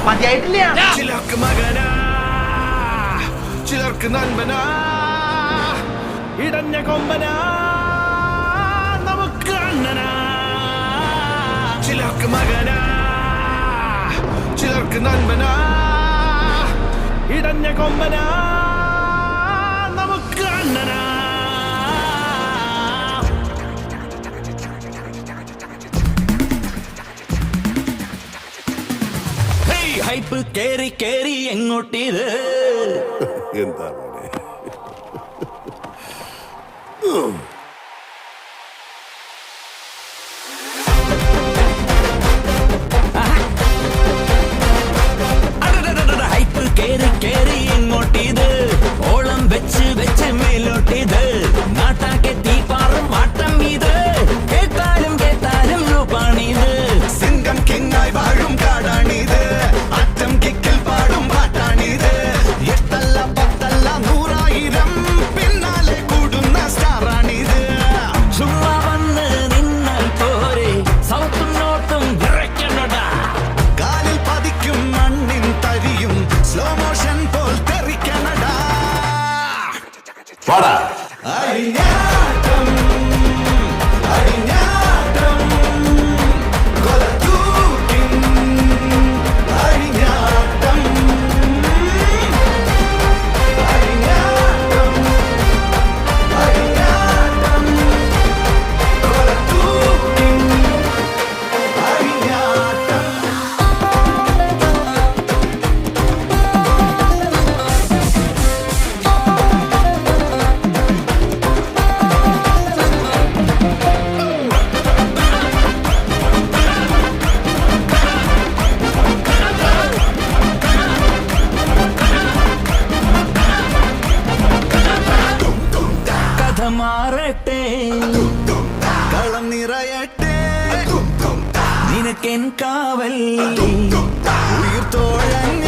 മതിയായിട്ടില്ല. ചിലർക്ക് മകനാ, ചിലർക്ക് നൻപനാ, ഇടഞ്ഞ കൊമ്പനാ, നമുക്ക് അണ്ണനാ. ചിലർക്ക് മകനാ, ചിലർക്ക് നൻപനാ, ഇടഞ്ഞ കൊമ്പനാ, നമുക്ക് അണ്ണനാ. ഹൈപ്പ് കേറി കേറി എങ്ങോട്ടിത്? എന്താ ഹൈപ്പ് കേറി കേറി എങ്ങോട്ടിത്? ഓളം വെച്ച് വെച്ച് മേലോട്ടിത്. നാട്ടാക്കെ തീപ്പാറും വാട്ടം ഇത്. കേട്ടാലും കേട്ടാലും ലൂപ്പാണിത്. സിംഗം കിങ്ങായി വാഴും കാടാണിത്. അറ്റം കിക്കിൽ പാടും പാട്ടാണിത്. എട്ടല്ല പത്തല്ല 100,000 പിന്നാലെ കൂടുന്ന സ്റ്റാറാണിത്. ചുമ്മാ വന്ന് നിന്നാൽ പോരെ, സൗത്തും നോട്ടും വിറയ്ക്കണടാ. കാലിൽ പതിക്കും മണ്ണിൻ തരിയും സ്ലോ മോഷൻ പോൽ തെറിക്കണടാ. അഴിഞ്ഞാട്ടം അഴിഞ്ഞാട്ടം കൊലത്തൂക്കിൻ അഴിഞ്ഞാട്ടം അഴിഞ്ഞാട്ടം അഴിഞ്ഞാട്ടം കൊലത്തൂക്കിൻ അഴിഞ്ഞാട്ടം. കഥ മാറട്ടെ, കളം നിറയട്ടെ, നിനക്കെൻ കാവൽ ഉയിർ തോഴഞ്ഞ